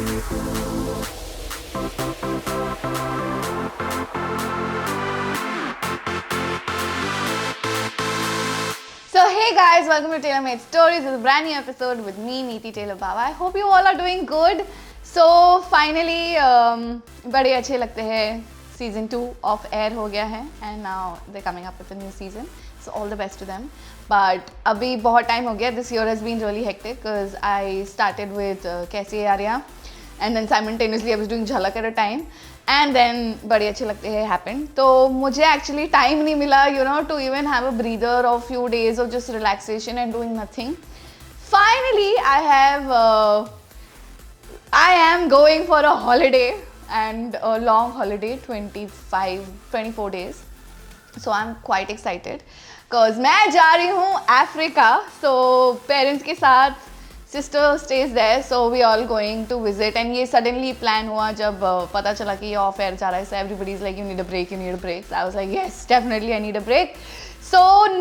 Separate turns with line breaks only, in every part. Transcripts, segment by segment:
So hey guys, welcome to Taylor Made Stories. This is a brand new episode with me, Neeti Taylor Baba. I hope you all are doing good. So finally, बड़े अच्छे लगते हैं. Season 2 of Air हो गया है and now they're coming up with a new season. So all the best to them. But अभी बहुत time हो गया. This year has been really hectic because I started with कैसी है Arya and then simultaneously I was doing झलक at a time. And then बड़े अच्छे लगते हैं happened. तो मुझे actually time नहीं मिला, you know, to even have a breather of few days of just relaxation and doing nothing. Finally, I am going for a holiday and a long holiday, 24 days. So I'm quite excited because मैं जा रही हूँ Africa. So parents के साथ sister stays there, so we all going to visit. And ये suddenly plan हुआ जब पता चला कि ये off air जा रहा है. So everybody's like, you need a break, you need a break. So I was like, yes, definitely I need a break. So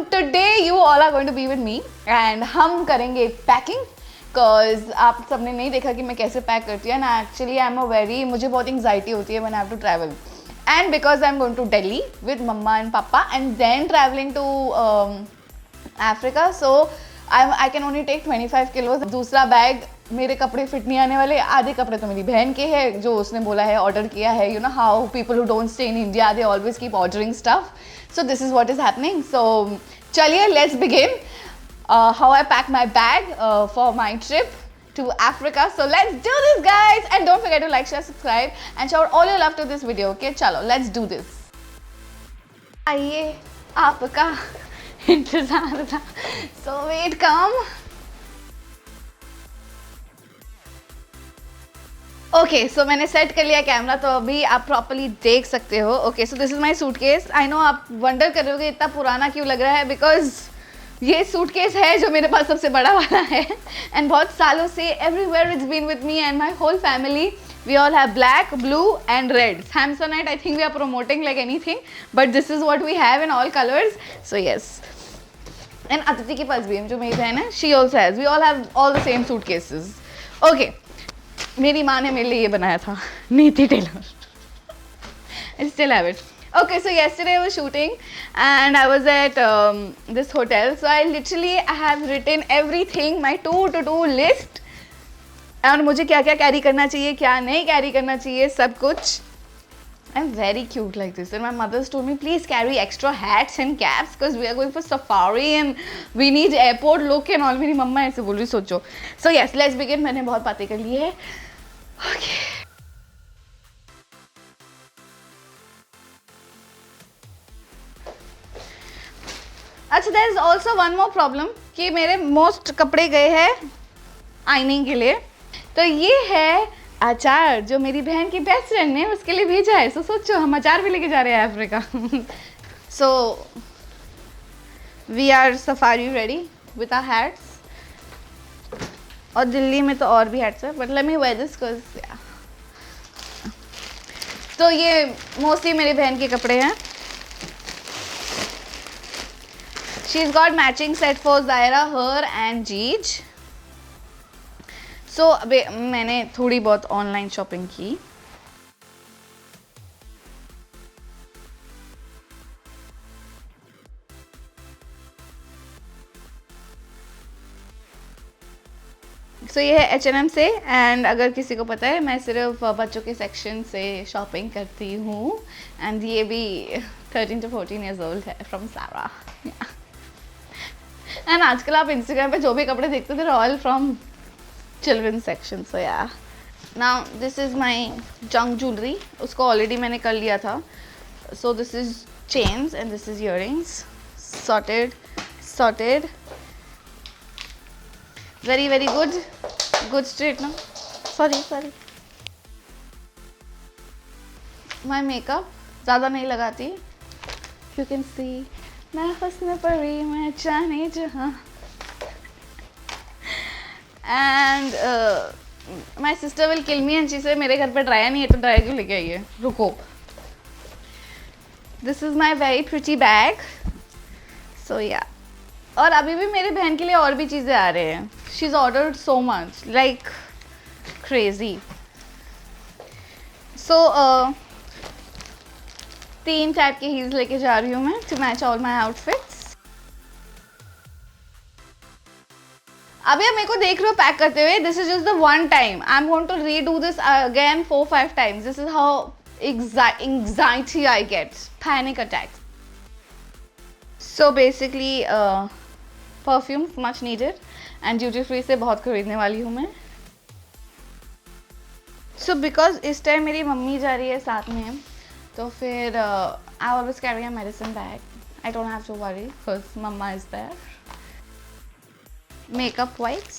today you all are going to be with me and हम करेंगे packing. Cause आप सबने नहीं देखा कि मैं कैसे pack करती हूँ. And actually I'm a very, मुझे बहुत anxiety होती है when I have to travel. And because I'm going to Delhi with mama and papa and then traveling to Africa, so I can only take 25 kilos. दूसरा bag मेरे कपड़े fit नहीं आने वाले. आधे कपड़े तो मेरी बहन के हैं जो उसने बोला है ऑर्डर किया है. You know how people who don't stay in India, they always keep ordering stuff. So this is what is happening. So चलिए let's begin how I pack my bag for my trip to Africa. So let's do this guys, and don't forget to like, share, subscribe and show all your love to this video. Okay, chalo, let's do this. आइए आपका इंतजार था. So wait, come. Okay, so मैंने set कर लिया camera तो अभी आप प्रॉपर्ली देख सकते हो. Okay, so this is my suitcase. I know आप वंडर कर रहे होगे इतना पुराना क्यों लग रहा है, because ये सूटकेस है जो मेरे पास सबसे बड़ा वाला है एंड बहुत सालों से everywhere it's been with me and my whole family. We all have black, blue and red. Samsonite, I think we are promoting like anything, but this is what we have in all colors. So yes. And Aditi के पास भी है, जो मेरी बहन है, she also has. We all have all the same suitcases. Okay. मेरी माँ ने मेरे लिए ये बनाया था, नीति Taylor. I still have it. Okay, so yesterday I was shooting and I was at this hotel. So I have written everything, my to-do list. और मुझे क्या क्या कैरी करना चाहिए, क्या नहीं कैरी करना चाहिए, सब कुछ. I'm very cute like this. And my mother's told me, please carry extra hats and caps because we are going for safari and we need airport look and all. मेरी मम्मा ऐसे बोल रही, सोचो. So yes, let's begin. मैंने बहुत बातें कर ली है. Okay. अच्छा, there is also one more problem कि मेरे most कपड़े गए हैं आइनिंग के लिए. तो ये है अचार जो मेरी बहन की बेस्ट फ्रेंड ने उसके लिए भेजा है. सो सोचो हम अचार भी लेके जा रहे हैं Africa. So we are safari ready with our hats. और दिल्ली में तो और भी हैट्स है, but let me wear this because तो ये मोस्टली मेरी बहन के कपड़े हैं. She's got matching set for Zaira, her and Jeej. So मैंने थोड़ी बहुत ऑनलाइन शॉपिंग की. So ये है H&M से. एंड अगर किसी को पता है मैं सिर्फ बच्चों के सेक्शन से शॉपिंग करती हूँ. एंड ये भी 13 to 14 years old है फ्रॉम सारा. एंड आजकल आप इंस्टाग्राम पे जो भी कपड़े देखते थे ऑल फ्रॉम चिल्ड्रन सेक्शन. सो या now this is my junk jewellery. उसको ऑलरेडी मैंने कर लिया था. So this is chains and this is earrings. Sorted very very good straight ना. सॉरी माई मेकअप ज़्यादा नहीं लगाती. यू कैन सी मैं हुस्न परी मैं जाने जहाँ. And my sister will kill me and she से मेरे घर पे ड्रायर नहीं है तो ड्रायर क्यों लेके आई है. रुको. This is my very pretty bag. So yeah और अभी भी मेरी बहन के लिए और भी चीज़ें आ रहे हैं. She is ordered so much like crazy. So 3 type के हील्स लेके जा रही हूँ मैं to match all my outfits. अभी आप मेरे को देख रहे हो पैक करते हुए, this is just the one time, I am going to redo this again 4-5 times. This is how anxiety I get, panic attacks. So basically perfume much needed and duty free से बहुत खरीदने वाली हूँ मैं। So because इस time मेरी mummy जा रही है साथ में, तो फिर I always carry a medicine bag, I don't have to worry because mamma is there. Makeup wipes,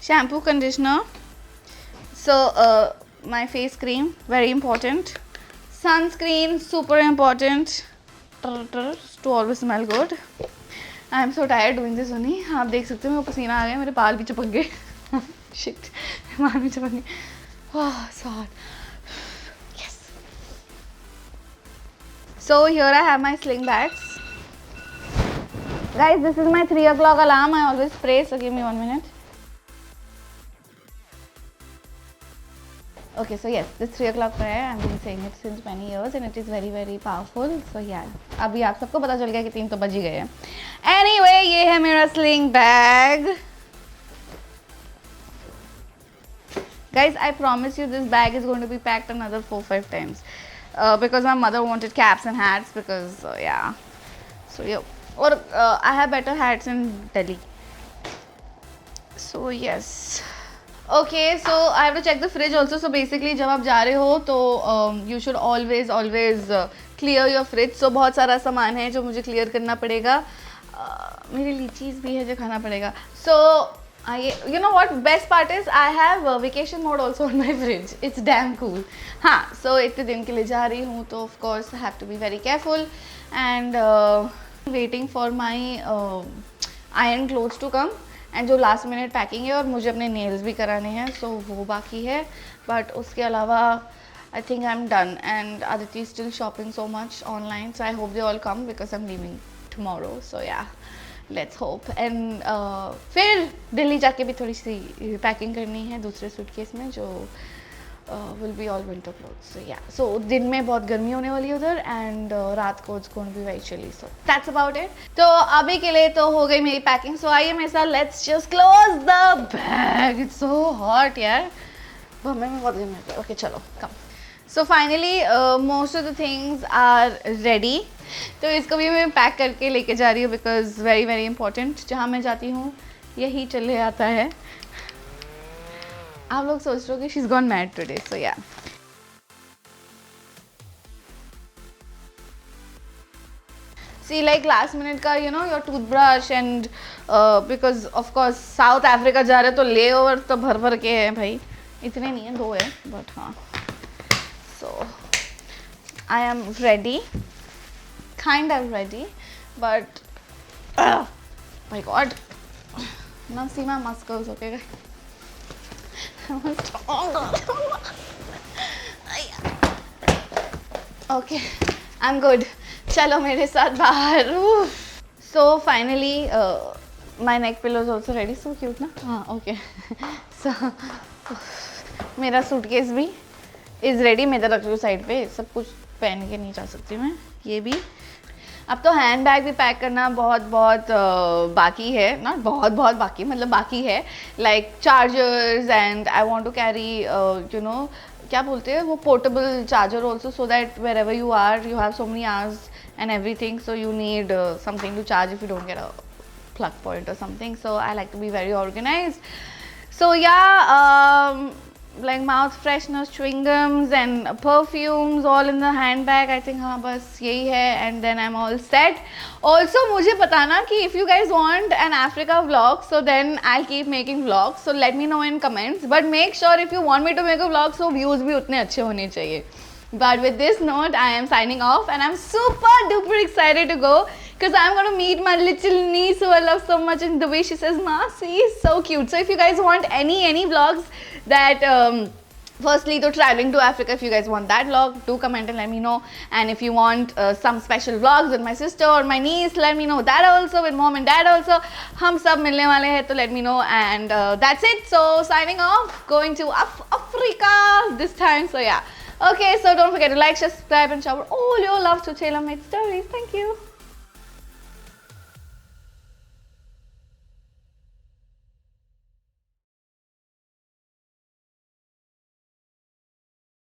shampoo, conditioner, so my face cream very important, sunscreen super important to always smell good. I am so tired doing this only. आप देख सकते हो मेरे पसीना आ गया, मेरे बाल भी चिपक गए shit, बाल भी चिपक गए, oh so hot. Yes, so here I have my sling bags. Guys, this is my 3 o'clock alarm. I always pray, so give me 1 minute. Okay, so yes, this 3 o'clock prayer, I've been saying it since many years and it is very very powerful. So yeah, अभी आप सबको पता चल गया कि 3 तो बज ही गए हैं. Anyway, ये है मेरा sling bag. Guys, I promise you this bag is going to be packed another 4-5 times because my mother wanted caps and hats because yeah. So yeah. Or I have better hats in Delhi. So yes. Okay, so I have to check the fridge also. So basically जब आप जा रहे हो तो you should always clear your fridge. So बहुत सारा सामान है जो मुझे clear करना पड़ेगा. मेरी लीचीज़ भी है जो खाना पड़ेगा. So you know what best part is, I have vacation mode also on my fridge. It's damn cool. हाँ, so इतने दिन के लिए जा रही हूँ तो of course I have to be very careful and waiting for my iron clothes to come and जो लास्ट मिनट पैकिंग है और मुझे अपने नेल्स भी कराने हैं, सो वो बाकी है, बट उसके अलावा I think I am done and Aditi still shopping so much online, so I hope they all come because I am leaving tomorrow, so yeah let's hope. And फिर दिल्ली जाके भी थोड़ी सी पैकिंग करनी है दूसरे सूटकेस में जो will be all winter clothes. So yeah, so दिन में बहुत गर्मी होने वाली है उधर and रात को it's going to be very chilly. So that's about it. तो अभी के लिए तो हो गई मेरी पैकिंग. So आइए मेरे साथ, let's just close the bag. It's so hot यार. हमें में बहुत गर्मी है. Okay चलो come. So finally most of the things are ready. तो इसको भी मैं पैक करके लेके जा रही हूँ because very very important. जहाँ मैं जाती हूँ यही चले आता है. आप लोग सोच रहे हो कि she is gone mad today, so yeah see like last minute का you know your toothbrush and because of course South Africa जा रहे तो ले ओवर तो भर भर के है भाई, इतने नहीं है 2 है बट हाँ. So I am ready, kind of ready but my god now see my muscles. Okay okay I am good, चलो मेरे साथ बाहर. So finally my neck pillow is also ready. So cute ना. हाँ ओके. सो मेरा suitcase भी is ready. मैं इधर रख रही हूँ साइड पे, सब कुछ पहन के नहीं जा सकती मैं. ये भी अब तो हैंड बैग भी पैक करना बहुत बाकी है, नॉट बहुत बाकी, मतलब बाकी है. Like chargers and I want to carry you know क्या बोलते हैं वो portable charger also, so that wherever you are you have so many hours and everything, so you need something to charge if you don't get a plug point or something. So I like to be very organized. So yeah, like mouth fresheners, chewing gums and perfumes all in the handbag. I think हाँ बस यही है and then I'm all set. Also मुझे बताना कि if you guys want an Africa vlog, so then I'll keep making vlogs. So let me know in comments. But make sure if you want me to make a vlog, so views भी उतने अच्छे होने चाहिए. But with this note, I am signing off and I'm super duper excited to go because I'm going to meet my little niece who I love so much, and the way she says Masi is so cute. So if you guys want any vlogs that firstly to traveling to Africa, if you guys want that vlog, do comment and let me know. And if you want some special vlogs with my sister or my niece, let me know that also, with mom and dad also. हम सब मिलने वाले हैं तो let me know. And that's it. So signing off, going to Africa. Africa this time. So yeah. Okay, so don't forget to like, share, subscribe, and shower all your love to Tailor Made Stories. Thank you.